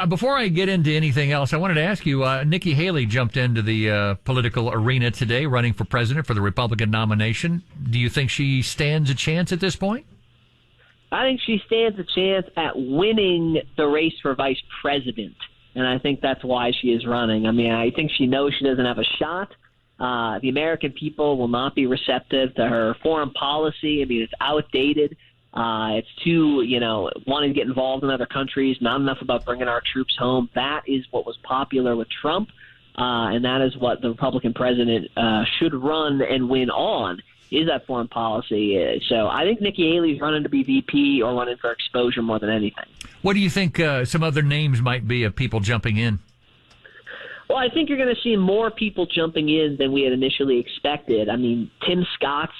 Before I get into anything else, I wanted to ask you, Nikki Haley jumped into the political arena today, running for president for the Republican nomination. Do you think she stands a chance at this point? I think she stands a chance at winning the race for vice president, and I think that's why she is running. I mean, I think she knows she doesn't have a shot. The American people will not be receptive to her foreign policy. I mean, it's outdated. It's too, wanting to get involved in other countries, not enough about bringing our troops home. That is what was popular with Trump, and that is what the Republican president should run and win on, is that foreign policy. So I think Nikki Haley's running to be VP or running for exposure more than anything. What do you think some other names might be of people jumping in? Well, I think you're going to see more people jumping in than we had initially expected. I mean, Tim Scott's,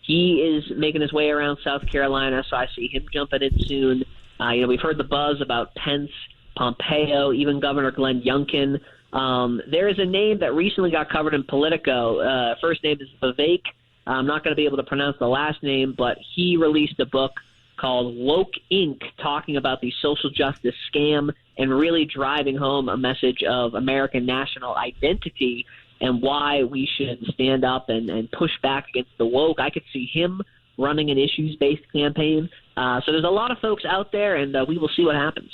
he is making his way around South Carolina, so I see him jumping in soon. We've heard the buzz about Pence, Pompeo, even Governor Glenn Youngkin. There is a name that recently got covered in Politico. First name is Vivek. I'm not going to be able to pronounce the last name, but he released a book called Woke Inc., talking about the social justice scam and really driving home a message of American national identity and why we should stand up and push back against the woke. I could see him running an issues-based campaign. So there's a lot of folks out there, and we will see what happens.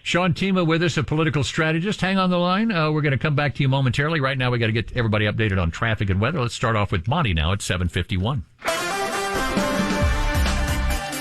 Sean Themea with us, a political strategist. Hang on the line. We're going to come back to you momentarily. Right now, we got to get everybody updated on traffic and weather. Let's start off with Monty now at 7:51.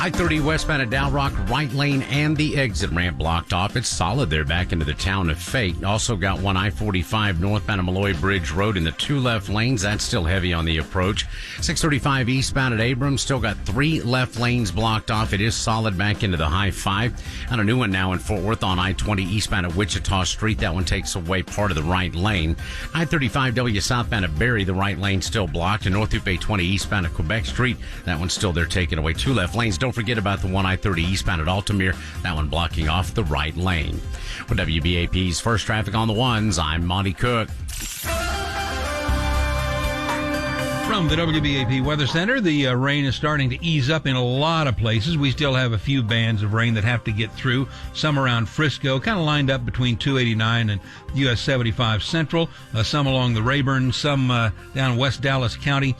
I-30 westbound at Dow Rock, right lane and the exit ramp blocked off. It's solid there back into the town of Fate. Also got one I-45 northbound of Malloy Bridge Road in the two left lanes. That's still heavy on the approach. 635 eastbound at Abrams, still got three left lanes blocked off. It is solid back into the high five. And a new one now in Fort Worth on I-20 eastbound at Wichita Street. That one takes away part of the right lane. I-35W southbound at Barrie, the right lane still blocked. And North Loop A20 eastbound at Quebec Street, that one's still there taking away two left lanes. Don't forget about the one I-30 eastbound at Altamere, that one blocking off the right lane. For WBAP's First Traffic on the Ones, I'm Monty Cook. From the WBAP Weather Center, the rain is starting to ease up in a lot of places. We still have a few bands of rain that have to get through, some around Frisco, kind of lined up between 289 and US 75 Central, some along the Rayburn, some down West Dallas County,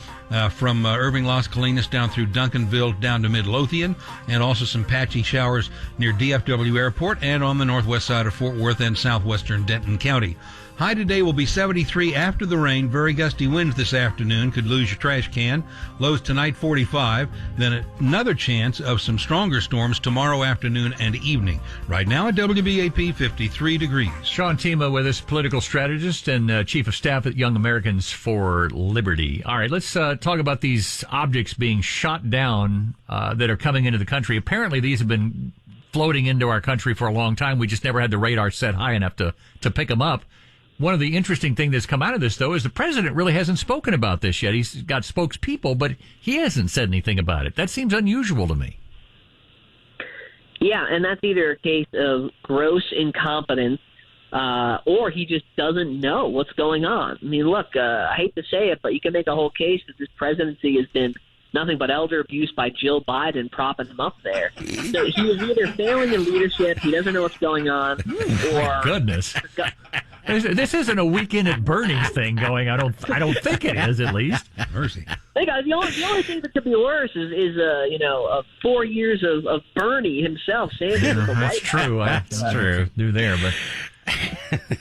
from Irving, Las Colinas down through Duncanville down to Midlothian, and also some patchy showers near DFW Airport and on the northwest side of Fort Worth and southwestern Denton County. High today will be 73 after the rain. Very gusty winds this afternoon. Could lose your trash can. Lows tonight 45. Then another chance of some stronger storms tomorrow afternoon and evening. Right now at WBAP, 53 degrees. Sean Themea with us, political strategist and chief of staff at Young Americans for Liberty. All right, let's talk about these objects being shot down that are coming into the country. Apparently these have been floating into our country for a long time. We just never had the radar set high enough to pick them up. One of the interesting things that's come out of this, though, is the president really hasn't spoken about this yet. He's got spokespeople, but he hasn't said anything about it. That seems unusual to me. Yeah, and that's either a case of gross incompetence or he just doesn't know what's going on. I mean, look, I hate to say it, but you can make a whole case that this presidency has been nothing but elder abuse by Jill Biden propping him up there. So he is either failing in leadership, he doesn't know what's going on, or... Goodness. This isn't a weekend at Bernie's thing going. I don't think it is, at least. Mercy. Hey guys, the only thing that could be worse is 4 years of Bernie himself saying that's true. That's true. Do there, but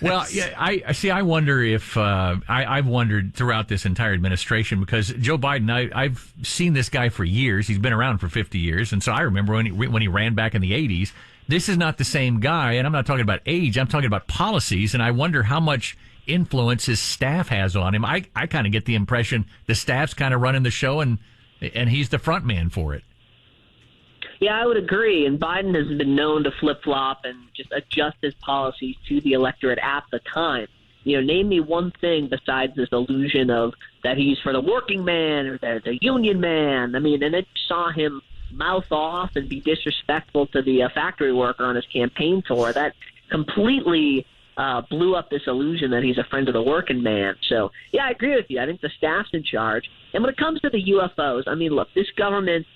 well, yeah. I wonder if I've wondered throughout this entire administration, because Joe Biden, I've seen this guy for years. He's been around for 50 years, and so I remember when he ran back in the 80s. This is not the same guy, and I'm not talking about age. I'm talking about policies, and I wonder how much influence his staff has on him. I kind of get the impression the staff's kind of running the show, and he's the front man for it. Yeah, I would agree. And Biden has been known to flip-flop and just adjust his policies to the electorate at the time. Name me one thing besides this illusion of that he's for the working man or the union man. I mean, and it saw him mouth off and be disrespectful to the factory worker on his campaign tour. That completely blew up this illusion that he's a friend of the working man. So, yeah, I agree with you. I think the staff's in charge. And when it comes to the UFOs, I mean, look, this government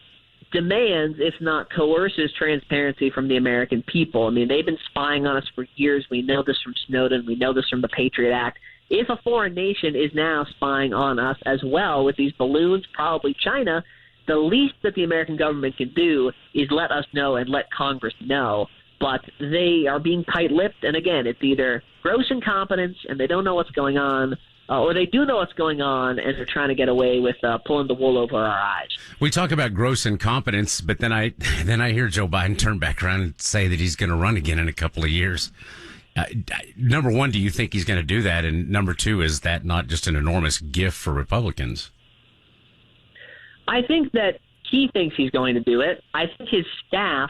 demands, if not coerces, transparency from the American people. I mean, they've been spying on us for years. We know this from Snowden. We know this from the Patriot Act. If a foreign nation is now spying on us as well with these balloons, probably China, the least that the American government can do is let us know and let Congress know. But they are being tight-lipped, and again, it's either gross incompetence and they don't know what's going on, or they do know what's going on and they're trying to get away with pulling the wool over our eyes. We talk about gross incompetence, but then I hear Joe Biden turn back around and say that he's going to run again in a couple of years. Number one, do you think he's going to do that? And number two, is that not just an enormous gift for Republicans? I think that he thinks he's going to do it. I think his staff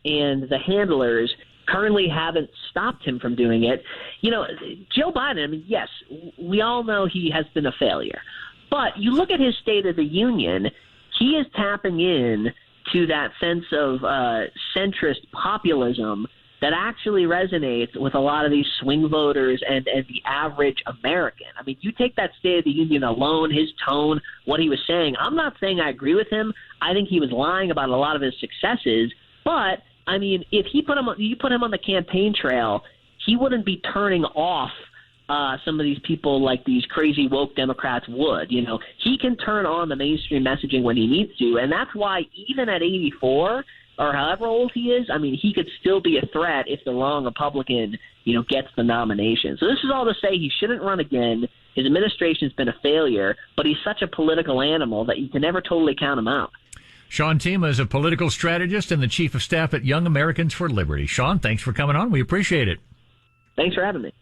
and the handlers currently haven't stopped him from doing it. You know, Joe Biden, I mean, yes, we all know he has been a failure. But you look at his State of the Union, he is tapping in to that sense of centrist populism that actually resonates with a lot of these swing voters and the average American. I mean, you take that State of the Union alone, his tone, what he was saying. I'm not saying I agree with him. I think he was lying about a lot of his successes. But, I mean, if you put him on the campaign trail, he wouldn't be turning off some of these people like these crazy woke Democrats would. You know, he can turn on the mainstream messaging when he needs to, and that's why even at 84 or however old he is, I mean, he could still be a threat if the wrong Republican, you know, gets the nomination. So this is all to say he shouldn't run again. His administration's been a failure, but he's such a political animal that you can never totally count him out. Sean Themea is a political strategist and the chief of staff at Young Americans for Liberty. Sean, thanks for coming on. We appreciate it. Thanks for having me.